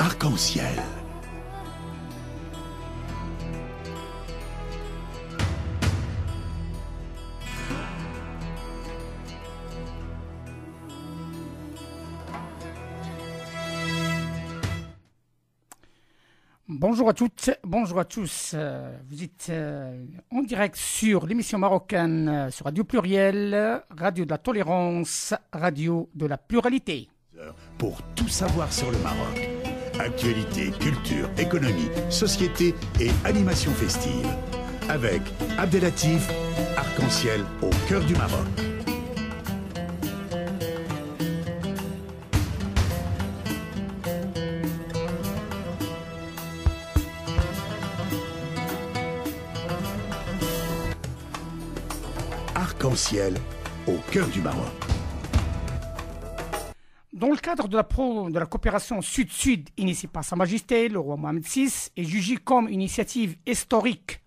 Arc-en-ciel. Bonjour à toutes, bonjour à tous. Vous êtes en direct sur l'émission marocaine sur Radio Pluriel, Radio de la Tolérance, Radio de la Pluralité. Pour tout savoir sur le Maroc. Actualité, culture, économie, société et animation festive. Avec Abdelatif, Arc-en-ciel au cœur du Maroc. Arc-en-ciel au cœur du Maroc. Dans le cadre de la coopération Sud-Sud initiée par Sa Majesté, le roi Mohamed VI, est jugée comme une initiative historique.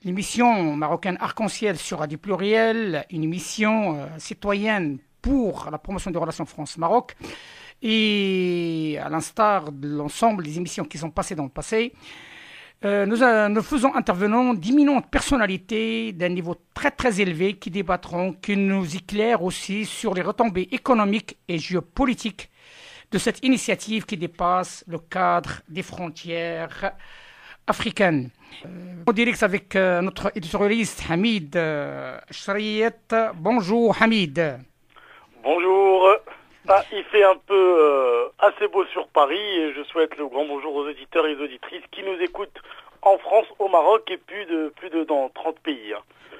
L'émission marocaine Arc-en-ciel sur Radio Pluriel, une émission citoyenne pour la promotion des relations France-Maroc, et à l'instar de l'ensemble des émissions qui sont passées dans le passé, nous faisons intervenir d'imminentes personnalités d'un niveau très très élevé qui débattront, qui nous éclairent aussi sur les retombées économiques et géopolitiques de cette initiative qui dépasse le cadre des frontières africaines. En direct avec notre éditorialiste Hamid Shriyet. Bonjour Hamid. Bonjour. Il fait un peu assez beau sur Paris et je souhaite le grand bonjour aux auditeurs et aux auditrices qui nous écoutent en France, au Maroc et plus de dans 30 pays.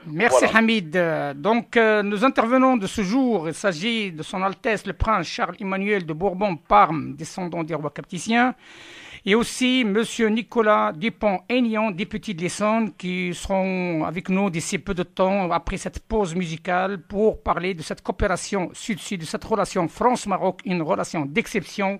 Merci voilà. Hamid. Donc nous intervenons de ce jour. Il s'agit de son Altesse le Prince Charles-Emmanuel de Bourbon-Parme, descendant des rois capétiens, et aussi Monsieur Nicolas Dupont-Aignan, député de l'Essonne, qui seront avec nous d'ici peu de temps après cette pause musicale pour parler de cette coopération sud-sud, de cette relation France-Maroc, une relation d'exception.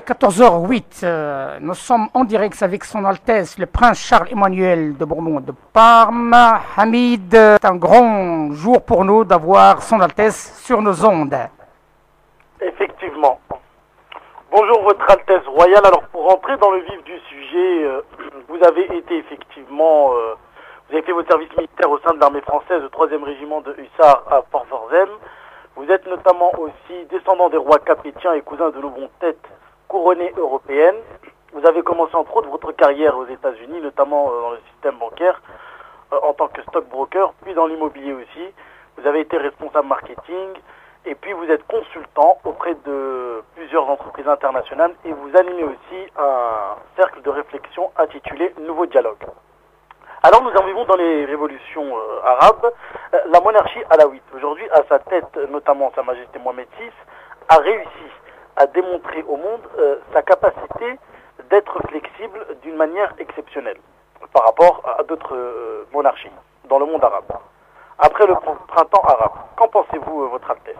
14h08. Nous sommes en direct avec son Altesse, le Prince Charles-Emmanuel de Bourbon de Parme. Hamid, c'est un grand jour pour nous d'avoir son Altesse sur nos ondes. Effectivement. Bonjour Votre Altesse Royale. Alors pour rentrer dans le vif du sujet, vous avez été effectivement... vous avez fait votre service militaire au sein de l'armée française, le 3e régiment de hussards à Port-Forzem. Vous êtes notamment aussi descendant des rois capétiens et cousin de Lobon-Tête, couronné européenne. Vous avez commencé entre autres votre carrière aux États-Unis, notamment dans le système bancaire, en tant que stockbroker, puis dans l'immobilier aussi. Vous avez été responsable marketing, et puis vous êtes consultant auprès de plusieurs entreprises internationales, et vous animez aussi un cercle de réflexion intitulé Nouveau Dialogue. Alors nous arrivons dans les révolutions arabes. La monarchie alaouite, aujourd'hui à sa tête, notamment Sa Majesté Mohamed VI, a réussi à démontrer au monde sa capacité d'être flexible d'une manière exceptionnelle par rapport à d'autres monarchies dans le monde arabe. Après le printemps arabe, qu'en pensez-vous, Votre Altesse?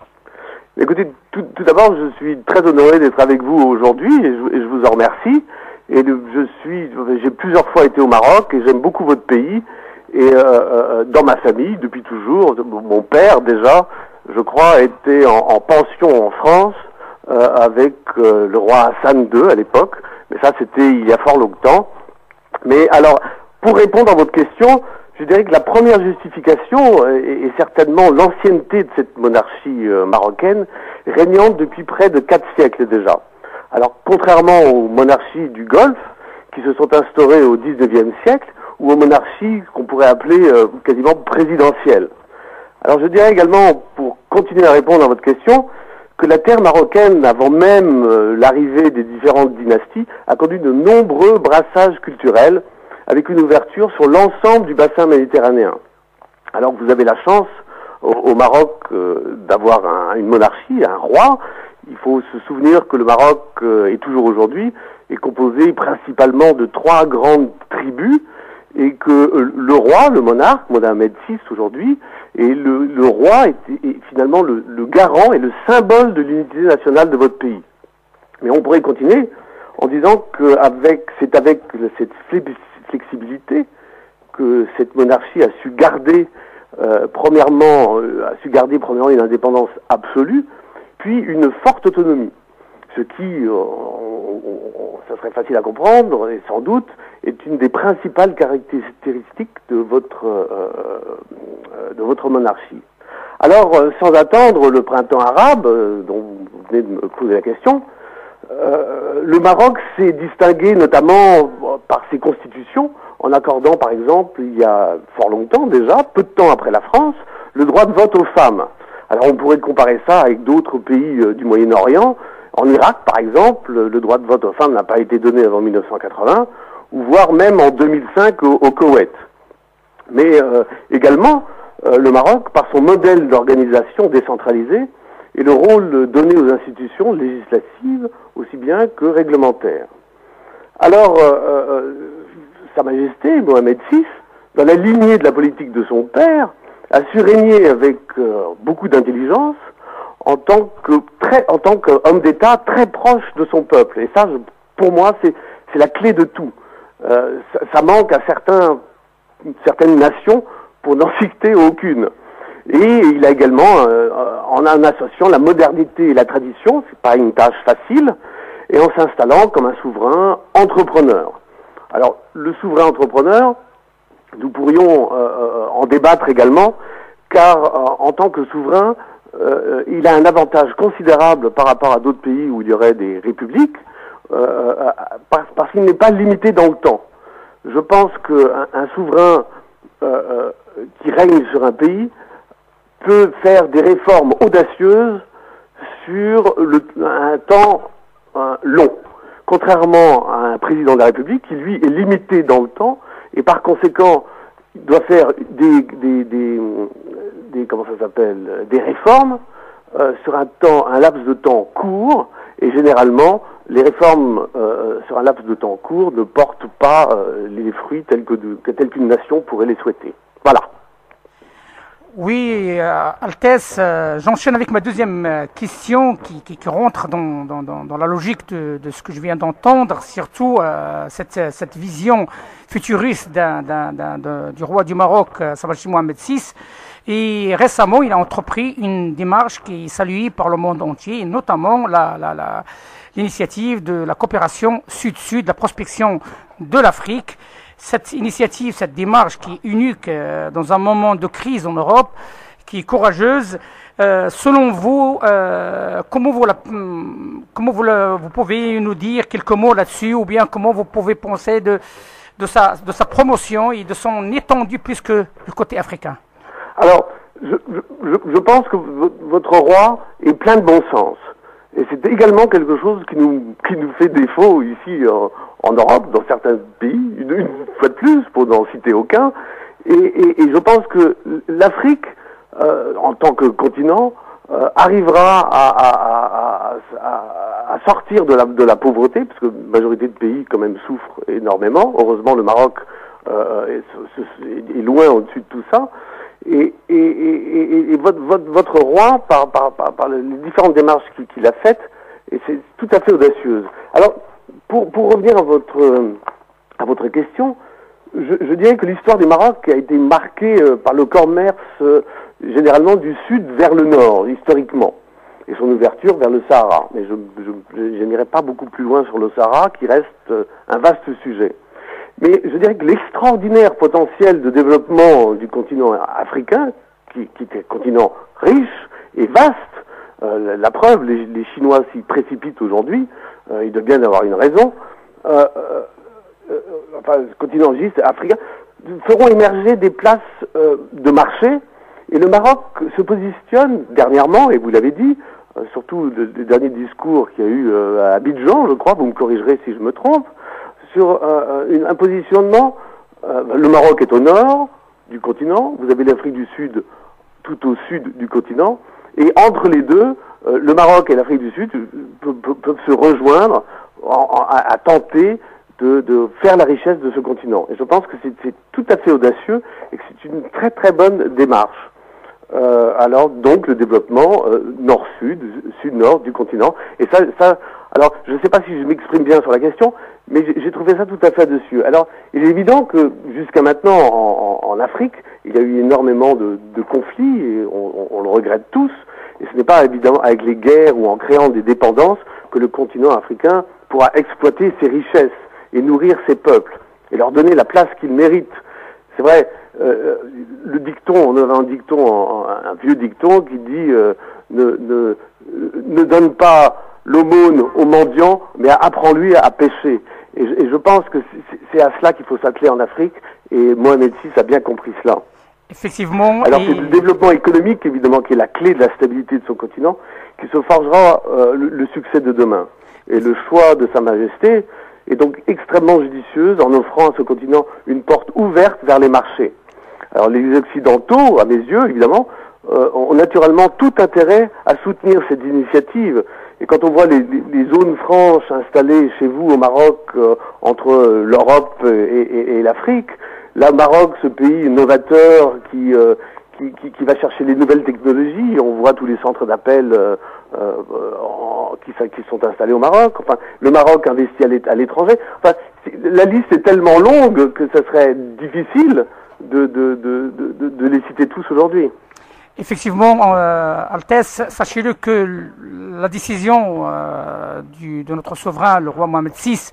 Écoutez, tout d'abord, je suis très honoré d'être avec vous aujourd'hui et je vous en remercie. Et j'ai plusieurs fois été au Maroc et j'aime beaucoup votre pays. Et dans ma famille, depuis toujours, mon père déjà, je crois, était en pension en France avec le roi Hassan II à l'époque. Mais ça, c'était il y a fort longtemps. Mais alors, pour répondre à votre question, je dirais que la première justification est certainement l'ancienneté de cette monarchie marocaine, régnante depuis près de 4 siècles déjà. Alors, contrairement aux monarchies du Golfe, qui se sont instaurées au XIXe siècle, ou aux monarchies qu'on pourrait appeler quasiment présidentielles. Alors, je dirais également, pour continuer à répondre à votre question, que la terre marocaine, avant même l'arrivée des différentes dynasties, a connu de nombreux brassages culturels, avec une ouverture sur l'ensemble du bassin méditerranéen. Alors que vous avez la chance, au Maroc, d'avoir une monarchie, un roi. Il faut se souvenir que le Maroc, et toujours aujourd'hui, est composé principalement de 3 grandes tribus, et que le roi, le monarque, Mohamed VI aujourd'hui, et le roi est finalement le garant et le symbole de l'unité nationale de votre pays. Mais on pourrait continuer en disant que c'est avec cette flexibilité que cette monarchie a su garder premièrement une indépendance absolue, puis une forte autonomie. Ce qui, ça serait facile à comprendre, et sans doute, est une des principales caractéristiques de votre monarchie. Alors, sans attendre le printemps arabe, dont vous venez de me poser la question, le Maroc s'est distingué notamment par ses constitutions, en accordant, par exemple, il y a fort longtemps déjà, peu de temps après la France, le droit de vote aux femmes. Alors on pourrait comparer ça avec d'autres pays du Moyen-Orient. En Irak, par exemple, le droit de vote aux femmes n'a pas été donné avant 1980, ou voire même en 2005 au Koweït. Mais également, le Maroc, par son modèle d'organisation décentralisée, et le rôle donné aux institutions législatives, aussi bien que réglementaires. Alors, Sa Majesté, Mohamed VI, dans la lignée de la politique de son père, a su régner avec beaucoup d'intelligence en tant qu'homme d'État très proche de son peuple. Et ça, pour moi, c'est la clé de tout. Ça manque à certaines nations pour n'en citer aucune. Et il a également, en associant la modernité et la tradition, c'est pas une tâche facile, et en s'installant comme un souverain entrepreneur. Alors, le souverain entrepreneur, nous pourrions en débattre également, car en tant que souverain, il a un avantage considérable par rapport à d'autres pays où il y aurait des républiques, parce qu'il n'est pas limité dans le temps. Je pense qu'un souverain qui règne sur un pays peut faire des réformes audacieuses sur un temps long, contrairement à un président de la République qui, lui, est limité dans le temps, et par conséquent, il doit faire des réformes sur un laps de temps court, et généralement, les réformes sur un laps de temps court ne portent pas les fruits tels qu'une nation pourrait les souhaiter. Voilà. Oui, Altesse, j'enchaîne avec ma deuxième question qui rentre dans la logique de ce que je viens d'entendre, surtout cette vision futuriste du roi du Maroc, Sabachi Mohamed VI. Et récemment, il a entrepris une démarche qui est saluée par le monde entier, et notamment l'initiative de la coopération sud-sud, la prospection de l'Afrique. Cette initiative, cette démarche qui est unique dans un moment de crise en Europe, qui est courageuse, selon vous, comment vous pouvez nous dire quelques mots là-dessus, ou bien comment vous pouvez penser de sa promotion et de son étendue plus que du côté africain? Alors, je pense que votre roi est plein de bon sens. Et c'est également quelque chose qui nous fait défaut ici en Europe, dans certains pays, une fois de plus, pour n'en citer aucun. Et je pense que l'Afrique, en tant que continent, arrivera à sortir de la pauvreté, parce que la majorité de pays quand même souffrent énormément. Heureusement, le Maroc est loin au-dessus de tout ça. Et votre roi, par les différentes démarches qu'il a faites, et c'est tout à fait audacieuse. Alors, pour revenir à votre question, je dirais que l'histoire du Maroc a été marquée par le commerce généralement du sud vers le nord, historiquement, et son ouverture vers le Sahara. Mais je n'irai pas beaucoup plus loin sur le Sahara, qui reste un vaste sujet. Mais je dirais que l'extraordinaire potentiel de développement du continent africain, qui est un continent riche et vaste, la preuve, les Chinois s'y précipitent aujourd'hui, ils doivent bien avoir une raison, le continent africain, feront émerger des places de marché, et le Maroc se positionne dernièrement, et vous l'avez dit, surtout le dernier discours qu'il y a eu à Abidjan, je crois, vous me corrigerez si je me trompe, sur un positionnement, le Maroc est au nord du continent, vous avez l'Afrique du Sud tout au sud du continent, et entre les deux, le Maroc et l'Afrique du Sud peuvent se rejoindre à tenter de faire la richesse de ce continent. Et je pense que c'est tout à fait audacieux et que c'est une très très bonne démarche. Alors donc le développement nord-sud, sud-nord du continent. Et ça, alors je ne sais pas si je m'exprime bien sur la question, mais j'ai trouvé ça tout à fait audacieux. Alors il est évident que jusqu'à maintenant en Afrique, il y a eu énormément de conflits et on le regrette tous. Et ce n'est pas évidemment avec les guerres ou en créant des dépendances que le continent africain pourra exploiter ses richesses et nourrir ses peuples et leur donner la place qu'ils méritent. C'est vrai, le dicton, on a un dicton, un vieux dicton qui dit ne donne pas l'aumône au mendiant, mais apprends-lui à pêcher. Et je pense que c'est à cela qu'il faut s'atteler en Afrique, et Mohamed VI a bien compris cela. Effectivement. Alors c'est le développement économique, évidemment, qui est la clé de la stabilité de son continent, qui se forgera le succès de demain. Et le choix de Sa Majesté est donc extrêmement judicieuse en offrant à ce continent une porte ouverte vers les marchés. Alors les Occidentaux, à mes yeux, évidemment, ont naturellement tout intérêt à soutenir cette initiative. Et quand on voit les zones franches installées chez vous au Maroc, entre l'Europe et l'Afrique, là, Maroc, ce pays novateur qui va chercher les nouvelles technologies, on voit tous les centres d'appel qui sont installés au Maroc. Enfin, le Maroc investit à l'étranger. Enfin, la liste est tellement longue que ça serait difficile de les citer tous aujourd'hui. Effectivement, Altesse, sachez-le que la décision de notre souverain, le roi Mohamed VI,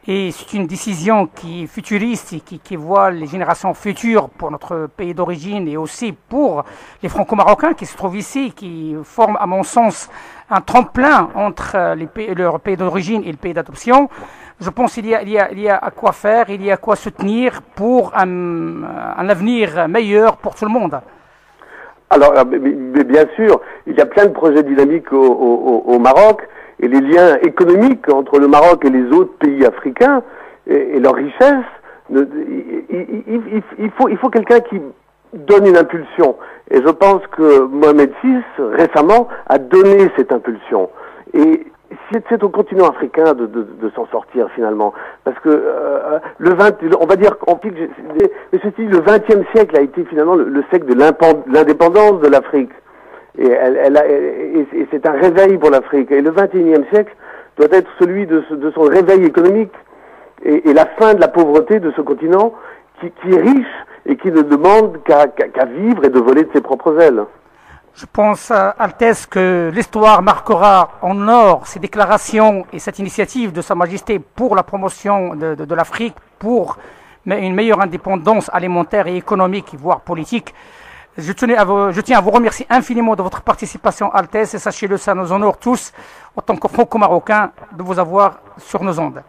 et c'est une décision qui est futuriste et qui voit les générations futures pour notre pays d'origine et aussi pour les Franco-Marocains qui se trouvent ici, qui forment, à mon sens, un tremplin entre leur pays d'origine et le pays d'adoption. Je pense qu'il y a à quoi faire, il y a à quoi soutenir pour un avenir meilleur pour tout le monde. Alors, mais bien sûr, il y a plein de projets dynamiques au Maroc, et les liens économiques entre le Maroc et les autres pays africains et leur richesse, il faut quelqu'un qui donne une impulsion. Et je pense que Mohamed VI, récemment, a donné cette impulsion. Et c'est au continent africain de s'en sortir finalement, parce que on va dire mais ceci, le XXe siècle a été finalement le siècle de l'indépendance de l'Afrique, et et c'est un réveil pour l'Afrique. Et le XXIe siècle doit être celui de son réveil économique et la fin de la pauvreté de ce continent qui est riche et qui ne demande qu'à vivre et de voler de ses propres ailes. Je pense, Altesse, que l'histoire marquera en or ces déclarations et cette initiative de Sa Majesté pour la promotion de l'Afrique, pour une meilleure indépendance alimentaire et économique, voire politique. Je tiens à vous remercier infiniment de votre participation, Altesse, et sachez-le, ça nous honore tous, en tant que franco-marocains, de vous avoir sur nos ondes.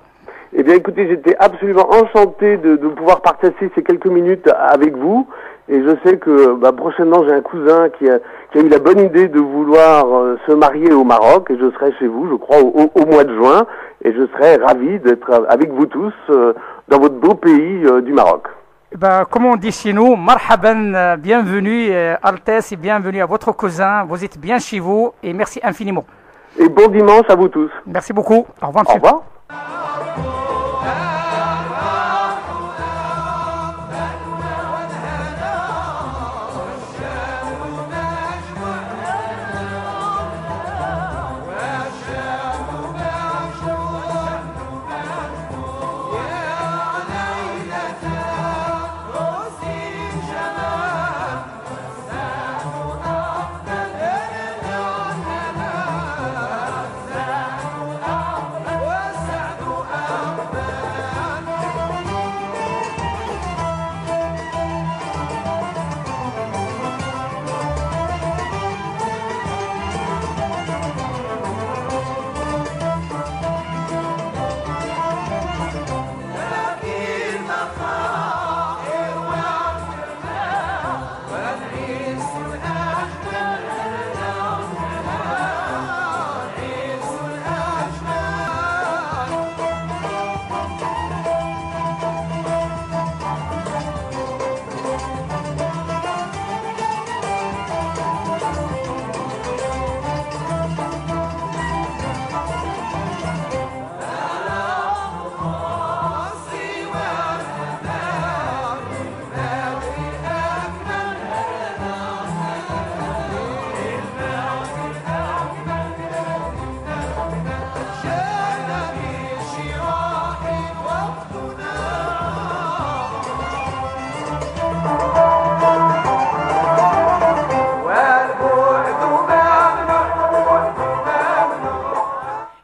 Eh bien, écoutez, j'étais absolument enchanté de pouvoir partager ces quelques minutes avec vous. Et je sais que prochainement, j'ai un cousin qui a eu la bonne idée de vouloir se marier au Maroc. Et je serai chez vous, je crois, au mois de juin. Et je serai ravi d'être avec vous tous dans votre beau pays du Maroc. Comme on dit chez nous, marhaban, bienvenue Altesse et bienvenue à votre cousin. Vous êtes bien chez vous et merci infiniment. Et bon dimanche à vous tous. Merci beaucoup. Au revoir, monsieur. Au revoir.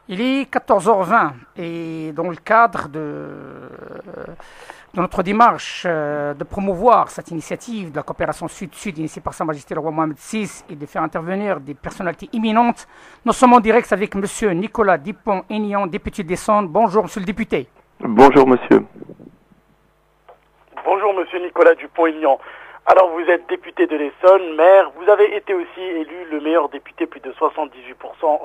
Il est 14h20 et dans le cadre de notre démarche de promouvoir cette initiative de la coopération Sud-Sud initiée par Sa Majesté le roi Mohamed VI et de faire intervenir des personnalités imminentes, nous sommes en direct avec M. Nicolas Dupont-Aignan, député d'Essonne. Bonjour, monsieur le député. Bonjour, monsieur. Bonjour, monsieur Nicolas Dupont-Aignan. Alors, vous êtes député de l'Essonne, maire. Vous avez été aussi élu le meilleur député, plus de 78%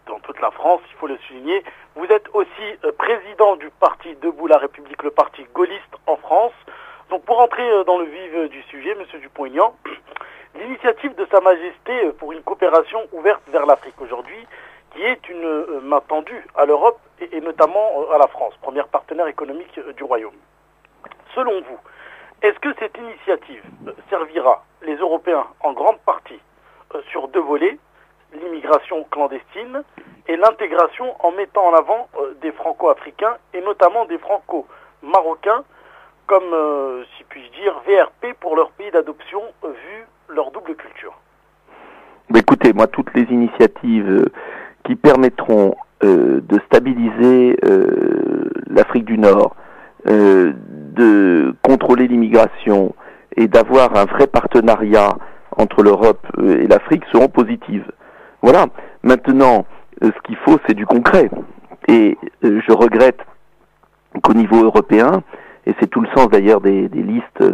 dans toute la France, il faut le souligner. Vous êtes aussi président du parti Debout la République, le parti gaulliste en France. Donc, pour entrer dans le vif du sujet, monsieur Dupont-Aignan, l'initiative de Sa Majesté pour une coopération ouverte vers l'Afrique aujourd'hui, qui est une main tendue à l'Europe et notamment à la France, première partenaire économique du Royaume. Selon vous, est-ce que cette initiative servira les Européens en grande partie sur deux volets, l'immigration clandestine et l'intégration en mettant en avant des franco-africains et notamment des franco-marocains comme, si puis-je dire, VRP pour leur pays d'adoption vu leur double culture? Écoutez, moi, toutes les initiatives qui permettront de stabiliser l'Afrique du Nord, de contrôler l'immigration et d'avoir un vrai partenariat entre l'Europe et l'Afrique seront positives. Voilà. Maintenant, ce qu'il faut, c'est du concret. Et je regrette qu'au niveau européen, et c'est tout le sens d'ailleurs des listes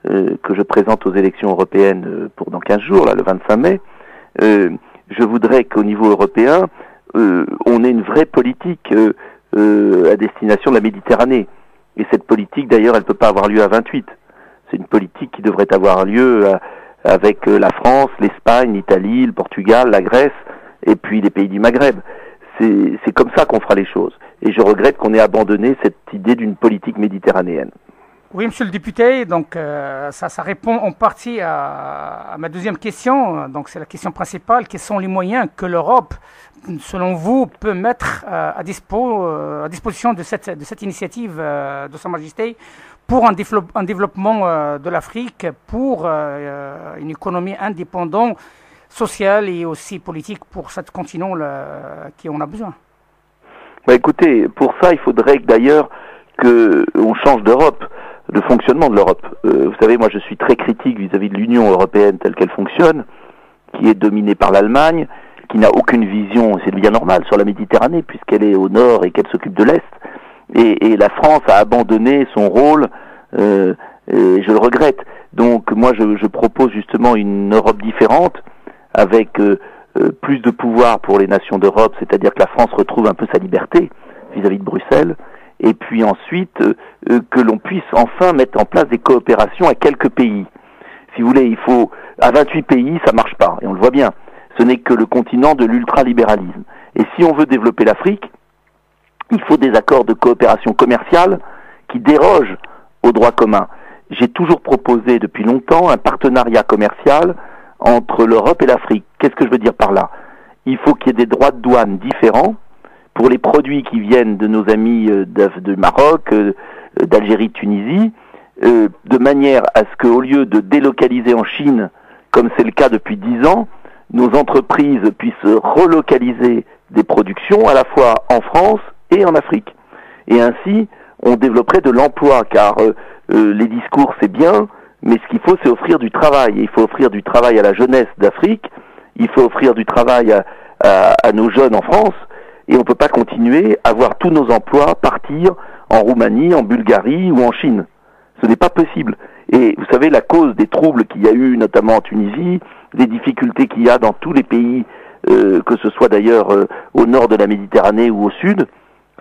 que je présente aux élections européennes pour dans 15 jours, là, le 25 mai, je voudrais qu'au niveau européen, on ait une vraie politique à destination de la Méditerranée. Et cette politique, d'ailleurs, elle ne peut pas avoir lieu à 28. C'est une politique qui devrait avoir lieu avec la France, l'Espagne, l'Italie, le Portugal, la Grèce, et puis les pays du Maghreb. c'est comme ça qu'on fera les choses. Et je regrette qu'on ait abandonné cette idée d'une politique méditerranéenne. Oui, monsieur le député, donc ça répond en partie à ma deuxième question. Donc c'est la question principale. Quels sont les moyens que l'Europe, selon vous, peut mettre à disposition de cette initiative de Sa Majesté pour un développement de l'Afrique, pour une économie indépendante, sociale et aussi politique pour ce continent qui en a besoin? Bah écoutez, pour ça, il faudrait d'ailleurs qu'on change d'Europe, de fonctionnement de l'Europe. Vous savez, moi je suis très critique vis-à-vis de l'Union européenne telle qu'elle fonctionne, qui est dominée par l'Allemagne, qui n'a aucune vision, c'est bien normal, sur la Méditerranée, puisqu'elle est au nord et qu'elle s'occupe de l'Est. Et la France a abandonné son rôle, et je le regrette. Donc moi je propose justement une Europe différente, avec plus de pouvoir pour les nations d'Europe, c'est-à-dire que la France retrouve un peu sa liberté vis-à-vis de Bruxelles, et puis ensuite que l'on puisse enfin mettre en place des coopérations à quelques pays. Si vous voulez, il faut à 28 pays, ça marche pas, et on le voit bien. Ce n'est que le continent de l'ultralibéralisme. Et si on veut développer l'Afrique, il faut des accords de coopération commerciale qui dérogent au droit commun. J'ai toujours proposé depuis longtemps un partenariat commercial entre l'Europe et l'Afrique. Qu'est-ce que je veux dire par là? Il faut qu'il y ait des droits de douane différents pour les produits qui viennent de nos amis de Maroc, d'Algérie, de Tunisie, de manière à ce qu'au lieu de délocaliser en Chine, comme c'est le cas depuis 10 ans, nos entreprises puissent relocaliser des productions à la fois en France et en Afrique. Et ainsi, on développerait de l'emploi, car les discours c'est bien, mais ce qu'il faut c'est offrir du travail. Et il faut offrir du travail à la jeunesse d'Afrique, il faut offrir du travail à nos jeunes en France, et on ne peut pas continuer à voir tous nos emplois partir en Roumanie, en Bulgarie ou en Chine. Ce n'est pas possible. Et vous savez, la cause des troubles qu'il y a eu, notamment en Tunisie, des difficultés qu'il y a dans tous les pays, que ce soit d'ailleurs au nord de la Méditerranée ou au sud,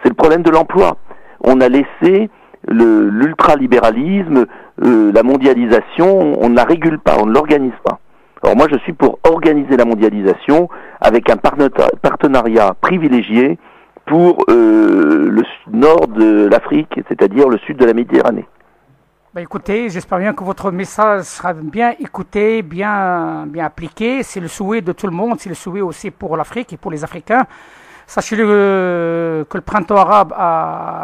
c'est le problème de l'emploi. On a laissé l'ultralibéralisme, la mondialisation, on ne la régule pas, on ne l'organise pas. Alors moi je suis pour organiser la mondialisation avec un partenariat privilégié pour le nord de l'Afrique, c'est-à-dire le sud de la Méditerranée. Bah écoutez, j'espère bien que votre message sera bien écouté, bien appliqué. C'est le souhait de tout le monde, c'est le souhait aussi pour l'Afrique et pour les Africains. Sachez-le que le printemps arabe,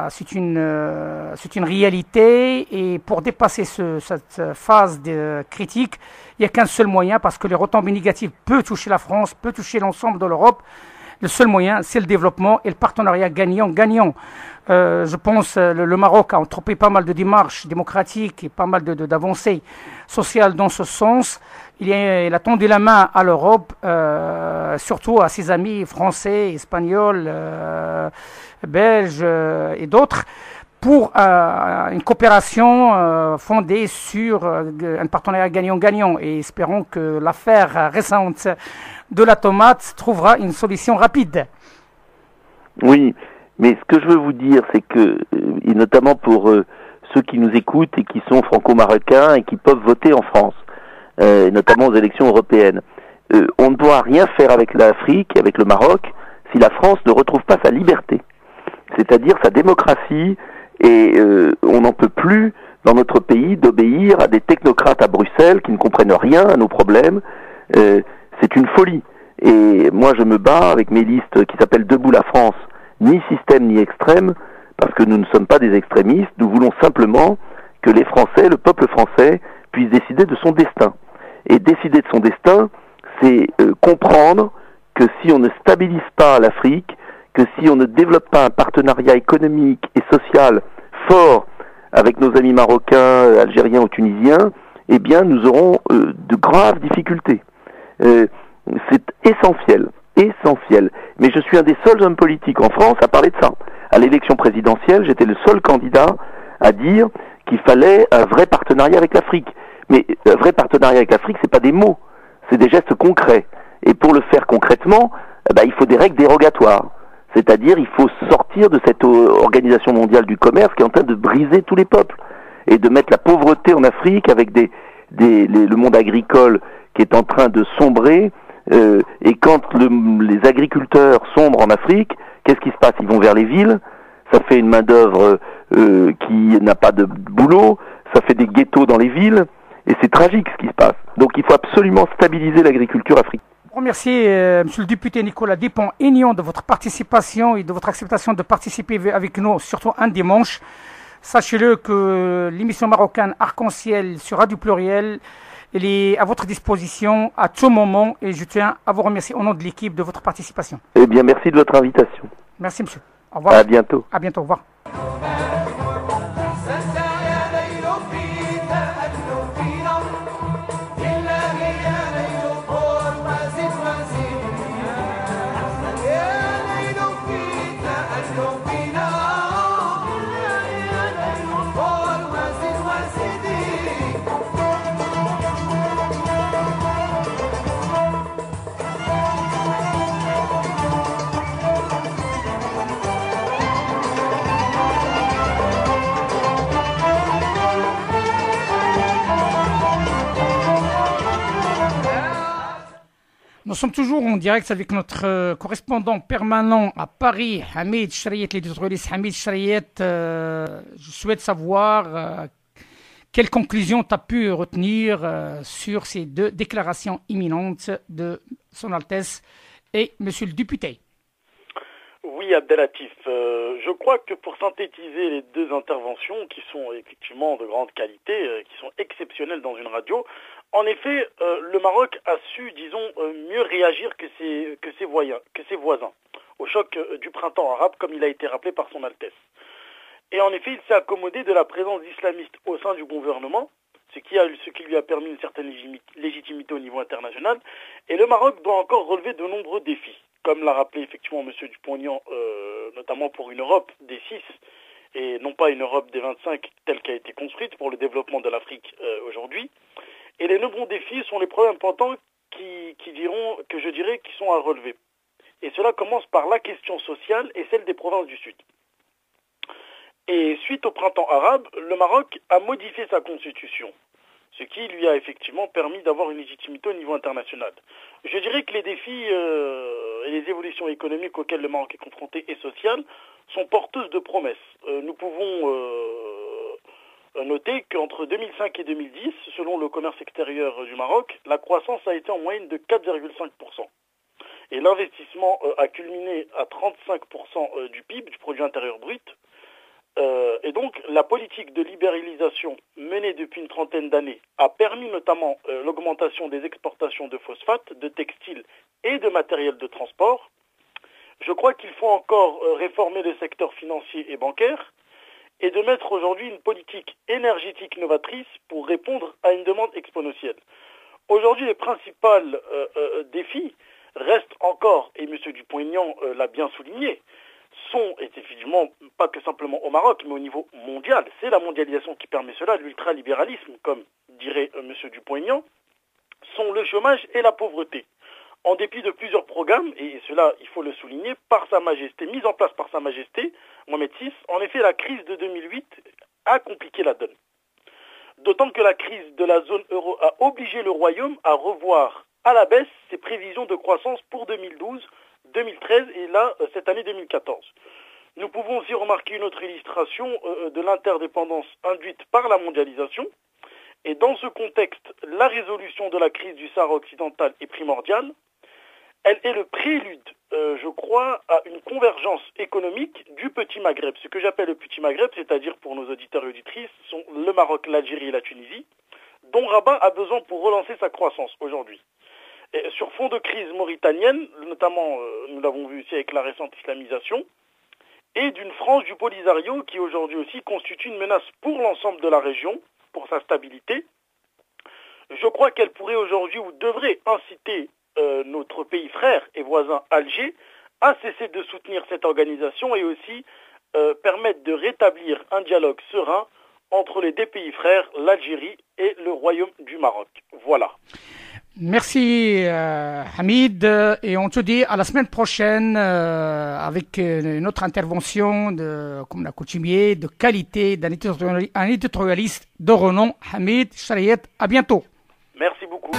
c'est une réalité, et pour dépasser cette phase de critique, il n'y a qu'un seul moyen, parce que les retombées négatives peuvent toucher la France, peuvent toucher l'ensemble de l'Europe. Le seul moyen, c'est le développement et le partenariat gagnant-gagnant. Je pense que le Maroc a entrepris pas mal de démarches démocratiques et pas mal d'avancées sociales dans ce sens. Il a tendu la main à l'Europe, surtout à ses amis français, espagnols, belges et d'autres, pour une coopération fondée sur un partenariat gagnant-gagnant. Et espérons que l'affaire récente de la tomate trouvera une solution rapide. Oui, mais ce que je veux vous dire, c'est que, et notamment pour ceux qui nous écoutent et qui sont franco-marocains et qui peuvent voter en France, notamment aux élections européennes, on ne doit rien faire avec l'Afrique, avec le Maroc, si la France ne retrouve pas sa liberté, c'est-à-dire sa démocratie, et on n'en peut plus dans notre pays d'obéir à des technocrates à Bruxelles qui ne comprennent rien à nos problèmes. C'est une folie. Et moi je me bats avec mes listes qui s'appellent Debout la France, ni système ni extrême, parce que nous ne sommes pas des extrémistes, nous voulons simplement que les Français, le peuple français, puisse décider de son destin. Et décider de son destin, c'est comprendre que si on ne stabilise pas l'Afrique, que si on ne développe pas un partenariat économique et social fort avec nos amis marocains, algériens ou tunisiens, eh bien nous aurons de graves difficultés. C'est essentiel. Mais je suis un des seuls hommes politiques en France à parler de ça. À l'élection présidentielle, j'étais le seul candidat à dire qu'il fallait un vrai partenariat avec l'Afrique. Mais un vrai partenariat avec l'Afrique, c'est pas des mots, c'est des gestes concrets. Et pour le faire concrètement, il faut des règles dérogatoires. C'est-à-dire, il faut sortir de cette organisation mondiale du commerce qui est en train de briser tous les peuples et de mettre la pauvreté en Afrique avec le monde agricole qui est en train de sombrer, Et quand les agriculteurs sombrent en Afrique, qu'est-ce qui se passe? Ils vont vers les villes, ça fait une main-d'œuvre qui n'a pas de boulot, ça fait des ghettos dans les villes, et c'est tragique ce qui se passe. Donc il faut absolument stabiliser l'agriculture africaine. Remercier Monsieur le député Nicolas Dupont-Aignan de votre participation et de votre acceptation de participer avec nous, surtout un dimanche. Sachez-le que l'émission marocaine Arc-en-Ciel sur Radio Pluriel, elle est à votre disposition à tout moment et je tiens à vous remercier au nom de l'équipe de votre participation. Eh bien, merci de votre invitation. Merci monsieur. Au revoir. À bientôt. À bientôt, au revoir. Nous sommes toujours en direct avec notre correspondant permanent à Paris, Hamid Chariet, l'éditorialiste Hamid Chariet. Je souhaite savoir quelles conclusions tu as pu retenir sur ces deux déclarations imminentes de Son Altesse et Monsieur le député. Oui, Abdelatif, je crois que pour synthétiser les deux interventions qui sont effectivement de grande qualité, qui sont exceptionnelles dans une radio, en effet, le Maroc a su, disons, mieux réagir que ses voisins au choc du printemps arabe, comme il a été rappelé par Son Altesse. Et en effet, il s'est accommodé de la présence d'islamistes au sein du gouvernement, ce qui lui a permis une certaine légitimité au niveau international. Et le Maroc doit encore relever de nombreux défis, comme l'a rappelé effectivement M. Dupont-Aignan, notamment pour une Europe des 6, et non pas une Europe des 25 telle qu'a été construite pour le développement de l'Afrique aujourd'hui. Et les nombreux défis sont les problèmes importants qui sont à relever. Et cela commence par la question sociale et celle des provinces du Sud. Et suite au printemps arabe, le Maroc a modifié sa constitution, ce qui lui a effectivement permis d'avoir une légitimité au niveau international. Je dirais que les défis et les évolutions économiques auxquelles le Maroc est confronté et sociales sont porteuses de promesses. Nous pouvons noter qu'entre 2005 et 2010, selon le commerce extérieur du Maroc, la croissance a été en moyenne de 4,5%. Et l'investissement a culminé à 35% du PIB, du produit intérieur brut. Et donc, la politique de libéralisation menée depuis une trentaine d'années a permis notamment l'augmentation des exportations de phosphate, de textiles et de matériel de transport. Je crois qu'il faut encore réformer le secteur financier et bancaire et de mettre aujourd'hui une politique énergétique novatrice pour répondre à une demande exponentielle. Aujourd'hui, les principaux défis restent encore, et M. Dupont-Aignan l'a bien souligné, sont effectivement pas que simplement au Maroc, mais au niveau mondial. C'est la mondialisation qui permet cela, l'ultralibéralisme, comme dirait M. Dupont-Aignan, sont le chômage et la pauvreté. En dépit de plusieurs programmes, et cela il faut le souligner, mis en place par Sa Majesté, Mohamed VI, en effet la crise de 2008 a compliqué la donne. D'autant que la crise de la zone euro a obligé le Royaume à revoir à la baisse ses prévisions de croissance pour 2012, 2013 et là, cette année 2014. Nous pouvons aussi remarquer une autre illustration de l'interdépendance induite par la mondialisation. Et dans ce contexte, la résolution de la crise du Sahara occidental est primordiale. Elle est le prélude, je crois, à une convergence économique du Petit Maghreb. Ce que j'appelle le Petit Maghreb, c'est-à-dire pour nos auditeurs et auditrices, sont le Maroc, l'Algérie et la Tunisie, dont Rabat a besoin pour relancer sa croissance aujourd'hui. Et sur fond de crise mauritanienne, notamment, nous l'avons vu aussi avec la récente islamisation, et d'une frange du Polisario qui aujourd'hui aussi constitue une menace pour l'ensemble de la région, pour sa stabilité. Je crois qu'elle pourrait aujourd'hui ou devrait inciter notre pays frère et voisin Alger à cesser de soutenir cette organisation et aussi permettre de rétablir un dialogue serein entre les deux pays frères, l'Algérie et le Royaume du Maroc. Voilà. Merci Hamid et on te dit à la semaine prochaine avec une autre intervention comme la coutumier de qualité d'un éditorialiste de renom, Hamid Chariet. À bientôt. Merci beaucoup.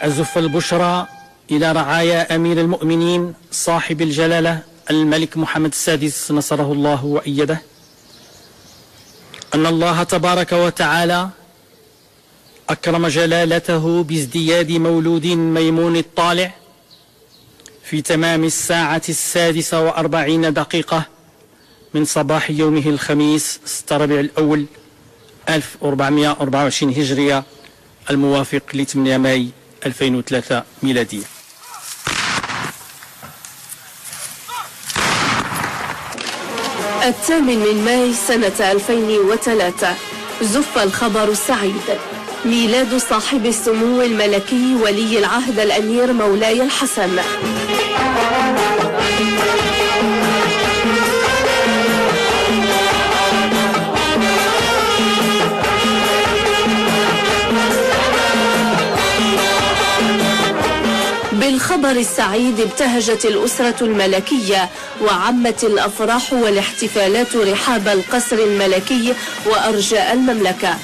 أزف البشرى إلى رعايا أمير المؤمنين صاحب الجلالة الملك محمد السادس نصره الله وأيده أن الله تبارك وتعالى أكرم جلالته بازدياد مولود ميمون الطالع في تمام الساعة 46 من صباح يومه الخميس 6 ربيع الأول 1424 هجرية الموافق ل 8 ماي 2003 ميلادية. الثامن من ماي سنة 2003 زف الخبر السعيد: ميلاد صاحب السمو الملكي ولي العهد الأمير مولاي الحسن. بالخبر السعيد ابتهجت الأسرة الملكية وعمت الأفراح والاحتفالات رحاب القصر الملكي وأرجاء المملكة.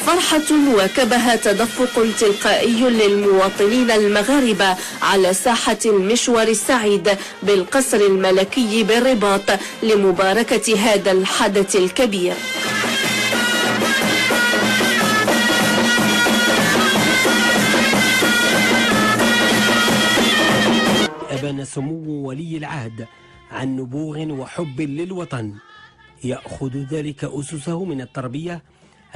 فرحة وكبها تدفق تلقائي للمواطنين المغاربة على ساحة المشوار السعيد بالقصر الملكي بالرباط لمباركة هذا الحدث الكبير. أبان سمو ولي العهد عن نبوغ وحب للوطن، يأخذ ذلك أسسه من التربية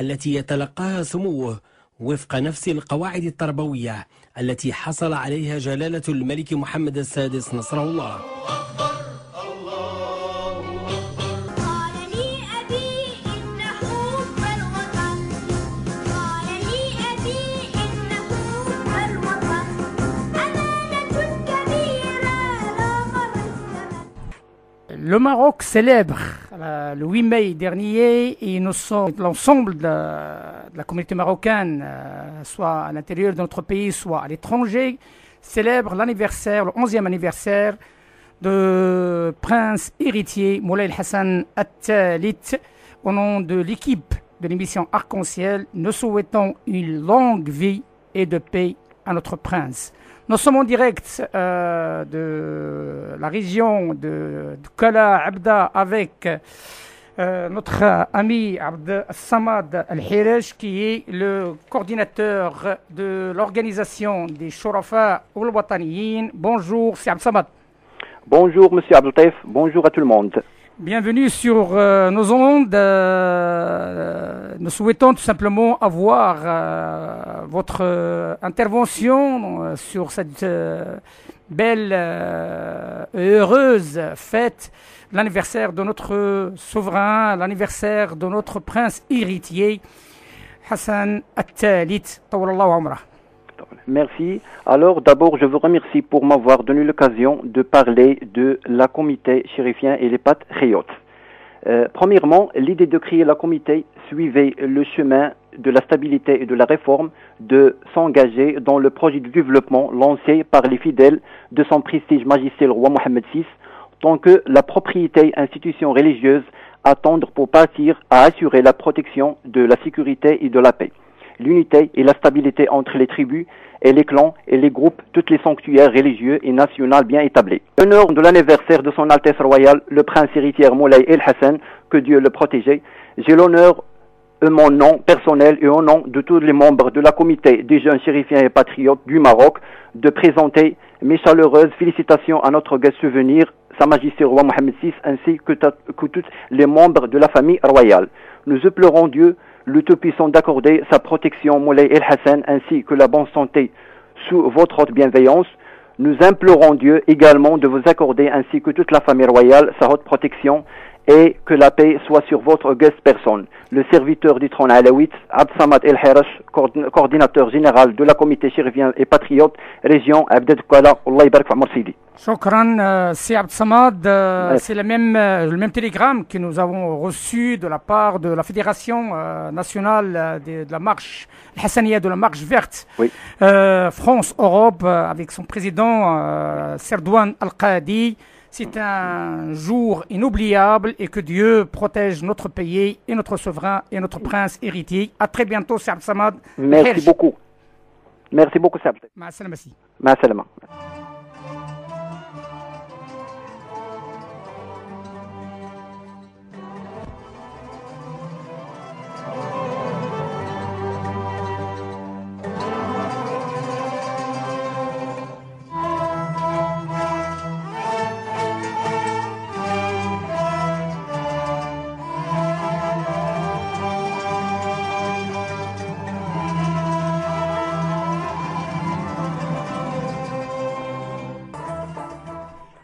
التي يتلقاها سموه وفق نفس القواعد التربوية التي حصل عليها جلالة الملك محمد السادس نصره الله. Le Maroc célèbre le 8 mai dernier et l'ensemble de la communauté marocaine, soit à l'intérieur de notre pays, soit à l'étranger, célèbre l'anniversaire, le 11e anniversaire de prince héritier Moulay Hassan At-Talit. Au nom de l'équipe de l'émission Arc-en-Ciel, nous souhaitons une longue vie et de paix à notre prince. Nous sommes en direct de la région de Kala Abda avec notre ami Abd Samad Al-Hirej, qui est le coordinateur de l'organisation des Shourafa Al-Wataniyin. Bonjour, c'est Abd Samad. Bonjour, monsieur Abdeltaif. Bonjour à tout le monde. Bienvenue sur nos ondes. Nous souhaitons tout simplement avoir votre intervention sur cette belle et heureuse fête, l'anniversaire de notre souverain, l'anniversaire de notre prince héritier, Hassan At-Talit. Tawallahu Amrah. Merci. Alors d'abord, je vous remercie pour m'avoir donné l'occasion de parler de la comité chérifien et les pattes Khayot. Premièrement, l'idée de créer la comité suivait le chemin de la stabilité et de la réforme, de s'engager dans le projet de développement lancé par les fidèles de son prestige majesté le roi Mohammed VI, tant que la propriété institution religieuse attendre pour partir à assurer la protection de la sécurité et de la paix, l'unité et la stabilité entre les tribus et les clans et les groupes, tous les sanctuaires religieux et nationaux bien établis. L'honneur de l'anniversaire de son Altesse royale, le prince héritier Moulay El Hassan, que Dieu le protégeait, j'ai l'honneur, mon nom personnel et au nom de tous les membres de la comité des jeunes chérifiens et patriotes du Maroc, de présenter mes chaleureuses félicitations à notre guest souvenir, Sa Majesté roi Mohammed VI, ainsi que tous les membres de la famille royale. Nous implorons Dieu le Tout-Puissant d'accorder sa protection Moulay El Hassan ainsi que la bonne santé sous votre haute bienveillance. Nous implorons Dieu également de vous accorder ainsi que toute la famille royale sa haute protection et que la paix soit sur votre auguste personne. Le serviteur du trône alaouite, Abd Samad El Hirash, coordinateur général de la comité chérifien et patriote, région Abdel Kala, Allah Ibarak Fa'amar Sidi. Shukran, c'est Abd Samad. C'est le même télégramme que nous avons reçu de la part de la Fédération nationale de la marche Hassaniya, de la marche verte, oui. France-Europe, avec son président Serdouane Al-Qadi. C'est un jour inoubliable et que Dieu protège notre pays et notre souverain et notre prince héritier. À très bientôt, c'est Abd Samad. Merci beaucoup. Merci beaucoup, Sabri. مع السلامة سي. مع السلامة.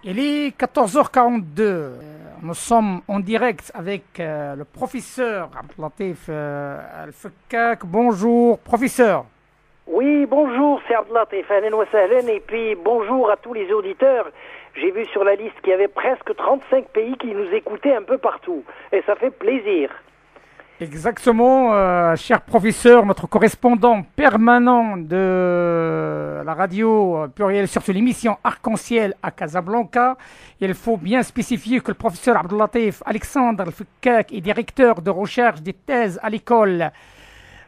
Il est 14h42. Nous sommes en direct avec le professeur Abdelatif Al-Fakkak. Bonjour, professeur. Oui, bonjour, c'est Abdelatif. Ahlan wa sahlan. Et puis bonjour à tous les auditeurs. J'ai vu sur la liste qu'il y avait presque 35 pays qui nous écoutaient un peu partout. Et ça fait plaisir. Exactement, cher professeur, notre correspondant permanent de la radio plurielle, surtout l'émission Arc-en-Ciel à Casablanca. Il faut bien spécifier que le professeur Abdelatif Alexandre Al-Fakkak est directeur de recherche des thèses à l'école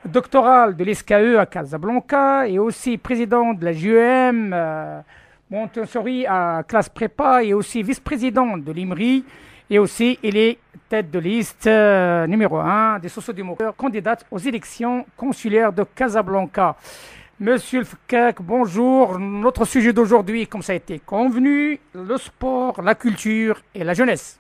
doctorale de l'SKE à Casablanca et aussi président de la JEM Montessori à classe prépa et aussi vice-président de l'IMRI. Et aussi, il est tête de liste numéro 1 des sociodémocrates candidates aux élections consulaires de Casablanca. Monsieur Al-Fakkak, bonjour. Notre sujet d'aujourd'hui, comme ça a été convenu, le sport, la culture et la jeunesse.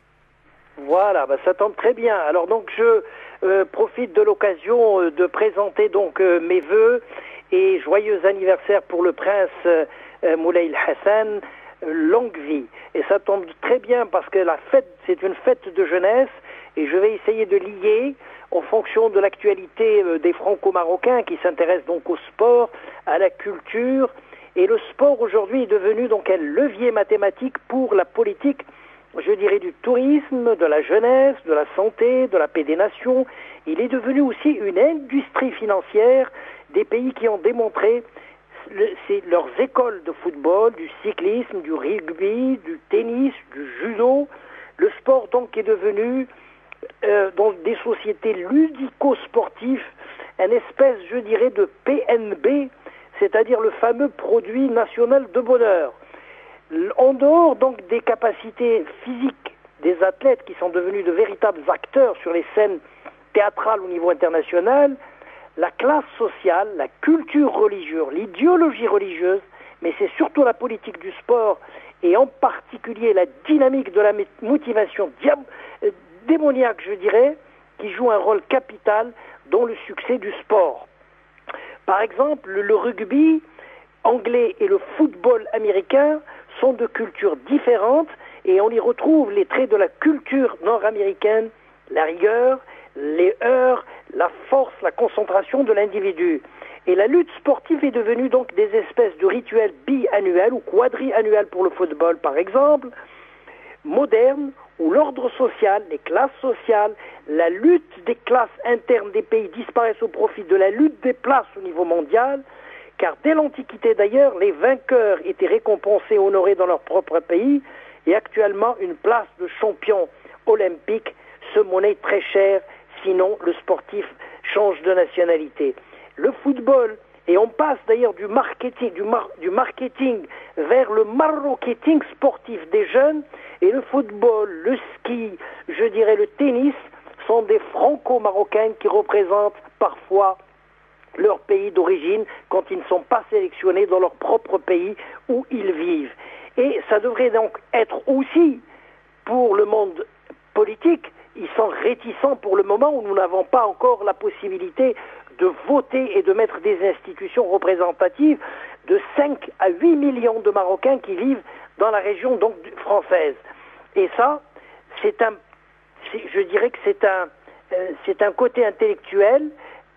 Voilà, ça tombe très bien. Alors donc, je profite de l'occasion de présenter donc mes vœux et joyeux anniversaire pour le prince Moulay Hassan. Longue vie. Et ça tombe très bien parce que la fête, c'est une fête de jeunesse et je vais essayer de lier en fonction de l'actualité des franco-marocains qui s'intéressent donc au sport, à la culture. Et le sport aujourd'hui est devenu donc un levier mathématique pour la politique, je dirais, du tourisme, de la jeunesse, de la santé, de la paix des nations. Il est devenu aussi une industrie financière des pays qui ont démontré c'est leurs écoles de football, du cyclisme, du rugby, du tennis, du judo. Le sport donc est devenu dans des sociétés ludico-sportives une espèce, je dirais, de PNB, c'est-à-dire le fameux produit national de bonheur. En dehors donc des capacités physiques des athlètes qui sont devenus de véritables acteurs sur les scènes théâtrales au niveau international, la classe sociale, la culture religieuse, l'idéologie religieuse, mais c'est surtout la politique du sport et en particulier la dynamique de la motivation démoniaque, je dirais, qui joue un rôle capital dans le succès du sport. Par exemple, le rugby anglais et le football américain sont de cultures différentes et on y retrouve les traits de la culture nord-américaine, la rigueur, les heures, la force, la concentration de l'individu. Et la lutte sportive est devenue donc des espèces de rituels biannuels ou quadriannuels pour le football par exemple, modernes, où l'ordre social, les classes sociales, la lutte des classes internes des pays disparaissent au profit de la lutte des places au niveau mondial, car dès l'Antiquité d'ailleurs, les vainqueurs étaient récompensés, honorés dans leur propre pays, et actuellement une place de champion olympique se monnaie très cher. Sinon, le sportif change de nationalité. Le football, et on passe d'ailleurs du marketing vers le marketing sportif des jeunes, et le football, le ski, je dirais le tennis, sont des franco-marocains qui représentent parfois leur pays d'origine quand ils ne sont pas sélectionnés dans leur propre pays où ils vivent. Et ça devrait donc être aussi pour le monde politique. Ils sont réticents pour le moment où nous n'avons pas encore la possibilité de voter et de mettre des institutions représentatives de 5 à 8 millions de Marocains qui vivent dans la région donc française. Et ça, je dirais que c'est un côté intellectuel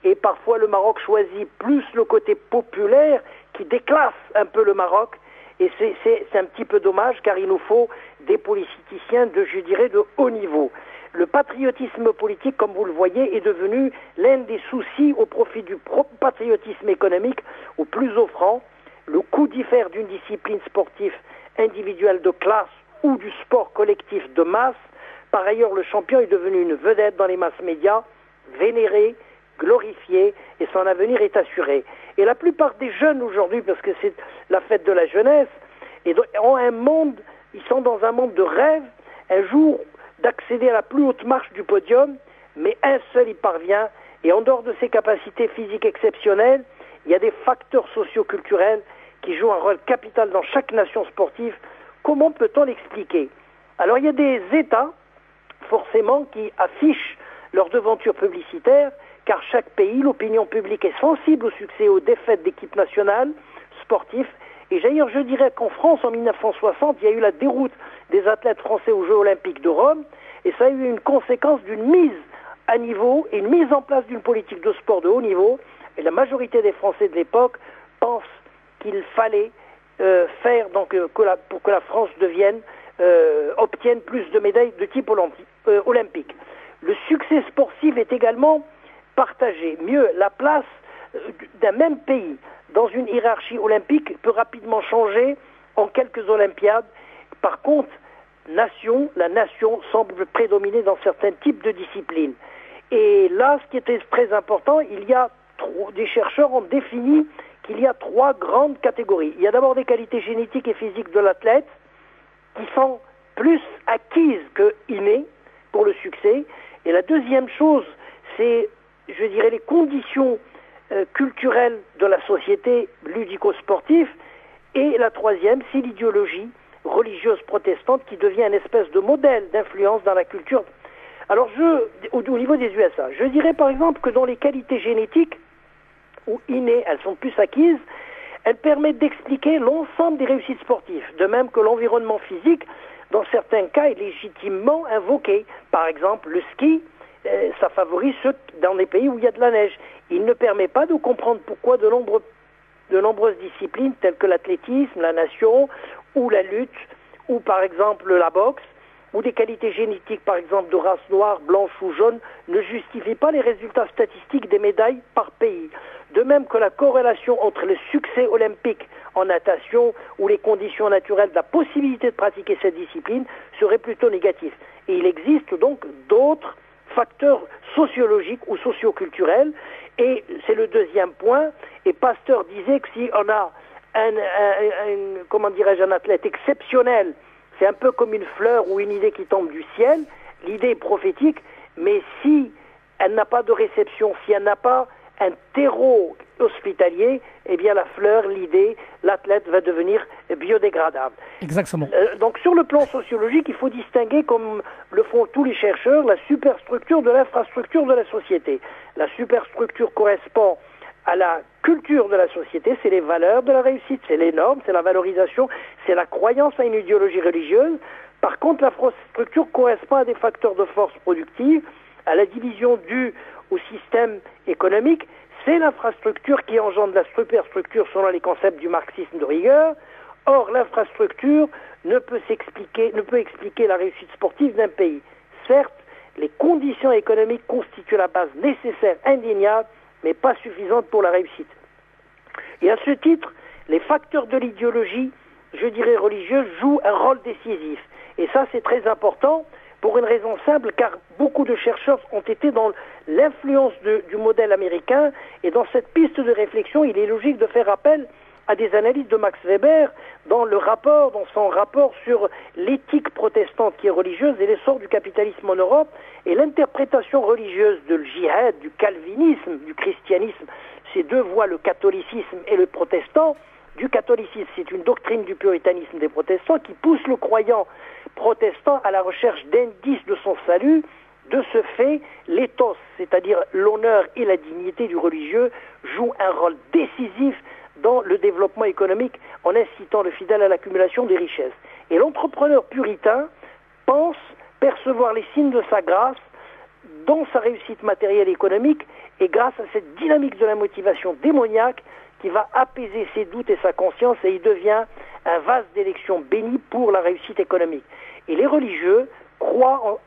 et parfois le Maroc choisit plus le côté populaire qui déclasse un peu le Maroc. Et c'est un petit peu dommage car il nous faut des politiciens de haut niveau. Le patriotisme politique, comme vous le voyez, est devenu l'un des soucis au profit du patriotisme économique au plus offrant. Le coût diffère d'une discipline sportive individuelle de classe ou du sport collectif de masse. Par ailleurs, le champion est devenu une vedette dans les masses médias, vénéré, glorifié, et son avenir est assuré. Et la plupart des jeunes aujourd'hui, parce que c'est la fête de la jeunesse, ils sont dans un monde de rêve, un jour d'accéder à la plus haute marche du podium, mais un seul y parvient, et en dehors de ses capacités physiques exceptionnelles, il y a des facteurs socio-culturels qui jouent un rôle capital dans chaque nation sportive. Comment peut-on l'expliquer? Alors il y a des États, forcément, qui affichent leur devanture publicitaire, car chaque pays, l'opinion publique est sensible au succès et aux défaites d'équipes nationales sportives. Et d'ailleurs, je dirais qu'en France, en 1960, il y a eu la déroute des athlètes français aux Jeux Olympiques de Rome, et ça a eu une conséquence d'une mise à niveau et une mise en place d'une politique de sport de haut niveau. Et la majorité des Français de l'époque pensent qu'il fallait faire pour que la France obtienne plus de médailles de type olympique. Le succès sportif est également partagé. Mieux, la place d'un même pays dans une hiérarchie olympique peut rapidement changer en quelques Olympiades. Par contre, la nation semble prédominer dans certains types de disciplines. Et là, ce qui était très important, des chercheurs ont défini qu'il y a 3 grandes catégories. Il y a d'abord des qualités génétiques et physiques de l'athlète qui sont plus acquises que innées pour le succès. Et la deuxième chose, c'est, je dirais, les conditions culturelles de la société ludico-sportive. Et la troisième, c'est l'idéologie religieuse protestante qui devient une espèce de modèle d'influence dans la culture. Alors, au niveau des USA, je dirais par exemple que dans les qualités génétiques, ou innées, elles sont plus acquises, elles permettent d'expliquer l'ensemble des réussites sportives, de même que l'environnement physique, dans certains cas, est légitimement invoqué. Par exemple, le ski, ça favorise ceux dans les pays où il y a de la neige. Il ne permet pas de comprendre pourquoi de nombreuses disciplines telles que l'athlétisme, la natation, ou la lutte, ou par exemple la boxe, ou des qualités génétiques, par exemple de race noire, blanche ou jaune, ne justifient pas les résultats statistiques des médailles par pays. De même que la corrélation entre le succès olympique en natation ou les conditions naturelles de la possibilité de pratiquer cette discipline serait plutôt négative. Et il existe donc d'autres facteurs sociologiques ou socioculturels, et c'est le deuxième point. Et Pasteur disait que si on a un athlète exceptionnel, c'est un peu comme une fleur ou une idée qui tombe du ciel, l'idée est prophétique, mais si elle n'a pas de réception, si elle n'a pas un terreau hospitalier, eh bien la fleur, l'idée, l'athlète va devenir biodégradable. Exactement. Donc sur le plan sociologique, il faut distinguer, comme le font tous les chercheurs, la superstructure de l'infrastructure de la société. La superstructure correspond à la culture de la société, c'est les valeurs de la réussite, c'est les normes, c'est la valorisation, c'est la croyance à une idéologie religieuse. Par contre, l'infrastructure correspond à des facteurs de force productive, à la division due au système économique. C'est l'infrastructure qui engendre la superstructure selon les concepts du marxisme de rigueur. Or, l'infrastructure ne peut expliquer la réussite sportive d'un pays. Certes, les conditions économiques constituent la base nécessaire, indéniable, mais pas suffisante pour la réussite. Et à ce titre, les facteurs de l'idéologie, je dirais religieuse, jouent un rôle décisif. Et ça, c'est très important pour une raison simple, car beaucoup de chercheurs ont été dans l'influence du modèle américain, et dans cette piste de réflexion, il est logique de faire appel à des analyses de Max Weber dans son rapport sur l'éthique protestante qui est religieuse et l'essor du capitalisme en Europe, et l'interprétation religieuse de le djihad, du calvinisme, du christianisme, ces deux voies, le catholicisme et le protestant. Du catholicisme, c'est une doctrine du puritanisme des protestants qui pousse le croyant protestant à la recherche d'indices de son salut. De ce fait, l'éthos, c'est-à-dire l'honneur et la dignité du religieux, jouent un rôle décisif dans le développement économique en incitant le fidèle à l'accumulation des richesses. Et l'entrepreneur puritain pense percevoir les signes de sa grâce dans sa réussite matérielle et économique, et grâce à cette dynamique de la motivation démoniaque qui va apaiser ses doutes et sa conscience, et il devient un vase d'élection béni pour la réussite économique. Et les religieux croient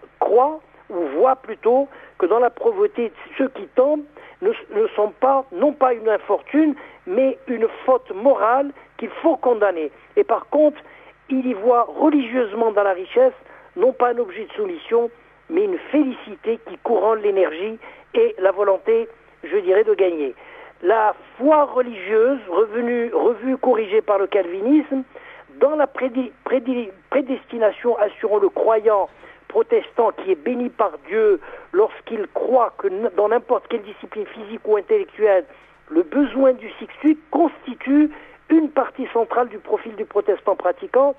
ou voient plutôt que dans la pauvreté, ceux qui tombent ne sont pas, non pas une infortune, mais une faute morale qu'il faut condamner. Et par contre, il y voit religieusement dans la richesse, non pas un objet de soumission, mais une félicité qui couronne l'énergie et la volonté, je dirais, de gagner. la foi religieuse, revue, corrigée par le calvinisme, dans la prédestination assurant le croyant protestant qui est béni par Dieu lorsqu'il croit que dans n'importe quelle discipline physique ou intellectuelle, le besoin du sixtuple constitue une partie centrale du profil du protestant pratiquant,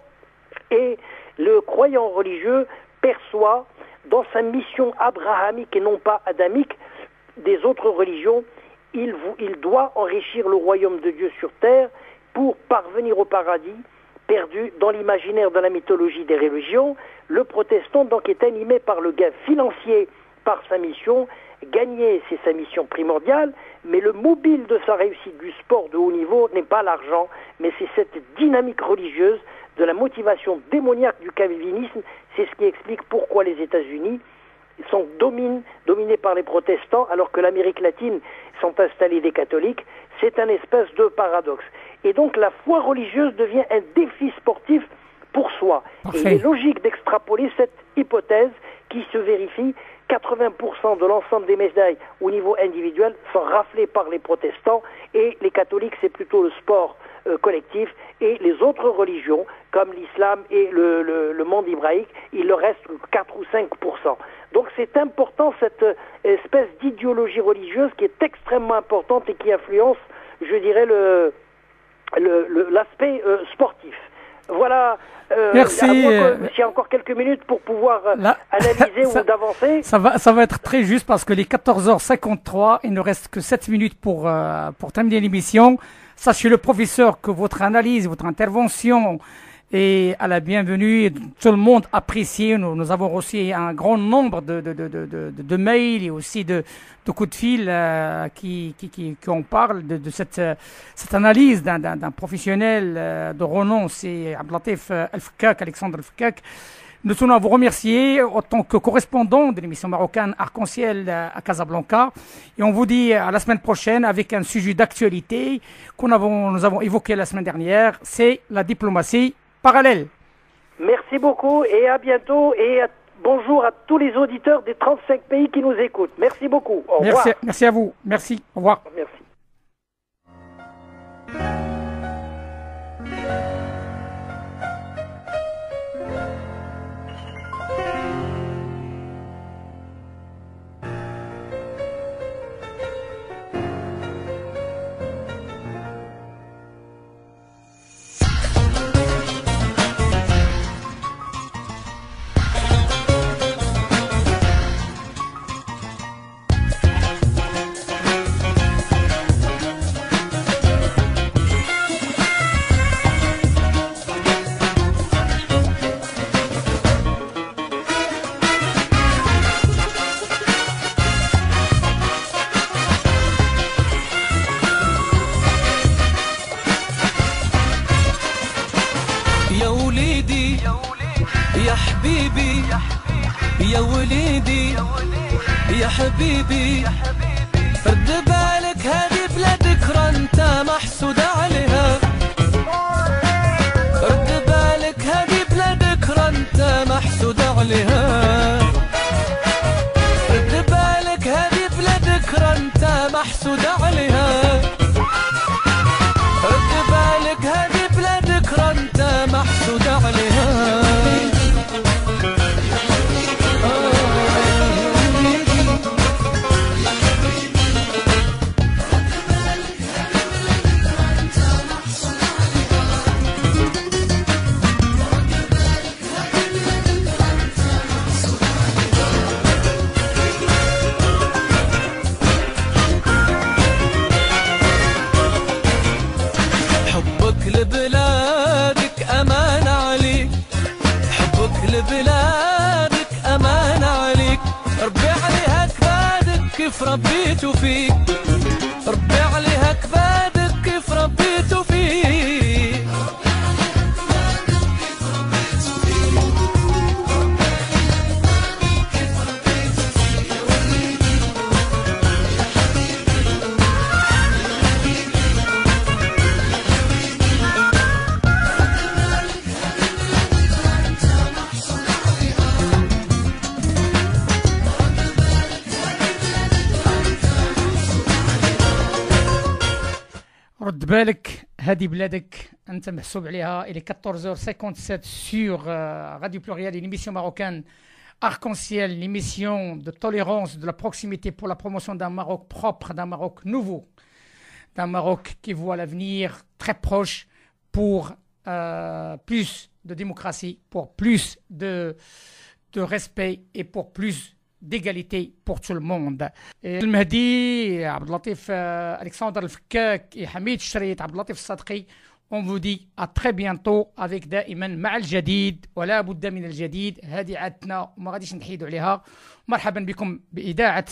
et le croyant religieux perçoit dans sa mission abrahamique et non pas adamique des autres religions, il doit enrichir le royaume de Dieu sur terre pour parvenir au paradis, perdu dans l'imaginaire de la mythologie des religions. Le protestant donc est animé par le gain financier par sa mission. Gagner, c'est sa mission primordiale, mais le mobile de sa réussite du sport de haut niveau n'est pas l'argent, mais c'est cette dynamique religieuse de la motivation démoniaque du calvinisme. C'est ce qui explique pourquoi les États-Unis sont dominés par les protestants, alors que l'Amérique latine sont installés des catholiques. C'est un espèce de paradoxe. Et donc la foi religieuse devient un défi sportif pour soi. Parfait. Et il est logique d'extrapoler cette hypothèse qui se vérifie. 80% de l'ensemble des médailles au niveau individuel sont raflées par les protestants, et les catholiques c'est plutôt le sport collectif, et les autres religions comme l'islam et le monde hébraïque, il leur reste 4 ou 5%. Donc c'est important, cette espèce d'idéologie religieuse qui est extrêmement importante et qui influence, je dirais, l'aspect sportif. Voilà. Merci. S'il y a encore quelques minutes pour pouvoir analyser ou d'avancer. Ça va être très juste parce que les 14h53, il ne reste que 7 minutes pour terminer l'émission. Sachez le professeur que votre analyse, votre intervention est à la bienvenue. Tout le monde apprécie. Nous avons reçu un grand nombre de mails et aussi de coups de fil qui en parlent de cette analyse d'un professionnel de renom. C'est Abdelatif El-Fkak, Alexandre El-Fkak. Nous tenons à vous remercier en tant que correspondant de l'émission marocaine Arc-en-Ciel à Casablanca. Et on vous dit à la semaine prochaine avec un sujet d'actualité nous avons évoqué la semaine dernière. C'est la diplomatie parallèle. Merci beaucoup et à bientôt, et bonjour à tous les auditeurs des 35 pays qui nous écoutent. Merci beaucoup. Au revoir. Merci à vous. Merci. Au revoir. Merci. يا وليدي يا حبيبي رد بالك هذه بلادك انت محسود عليها رد بالك هذه بلادك انت محسود عليها رد بالك هذه بلادك انت محسود عليها رد بالك هذه بلادك انت محسود عليها لبلادك أمان عليك ربي عليها كبادك كيف ربيت فيك ربي عليها كبادك كيف ربيت فيك رد بالك هذه بلادك انت محسوب عليها. Il est 14h57 sur Radio Pluriel, une émission marocaine Arc-en-Ciel, l'émission de tolérance, de la proximité pour la promotion d'un Maroc propre, d'un Maroc nouveau, d'un Maroc qui voit l'avenir très proche pour plus de démocratie, pour plus de respect et pour plus d'égalité pour tout le monde. المهدي عبد اللطيف Alexandre الفكاك et Hamid Chrit عبد اللطيف الصدقي. On vous dit à très bientôt avec دائما مع الجديد ولا بد من الجديد. هذه عادتنا وما غاديش نحيدوا عليها. مرحبا بكم بإذاعة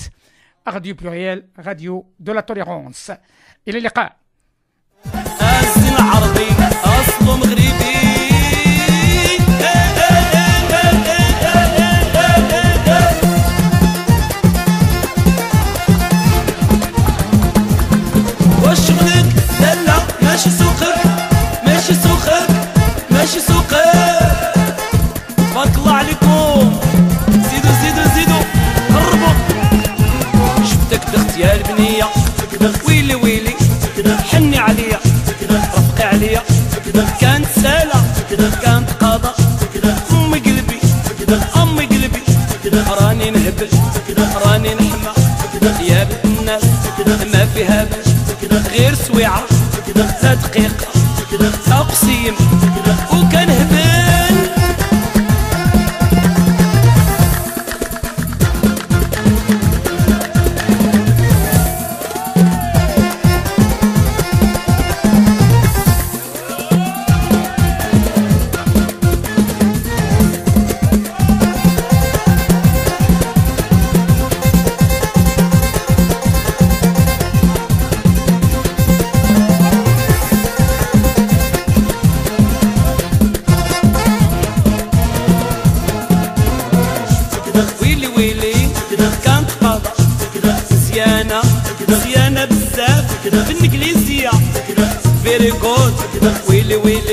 راديو بلوريال، راديو دو لا توليرونس. إلى اللقاء. الزين العربي أصله مغربي. وشغلك لا ماشي سوقك، ماشي سوقك، ماشي سوقك. بارك الله عليكم، زيدوا زيدوا زيدوا قربوا. شفتك دخت يا البنية، ويلي ويلي حني عليا، رفقي عليا. كانت سالة كانت قاضة، أمي قلبي أمي قلبي. راني نهبل راني نحمى يا بنت الناس، ما فيها باش غير سويعة لا دقيقة أقسيم وكان هبل. مزيانة بزاف بالانجليزية فيري جود. ويلي ويلي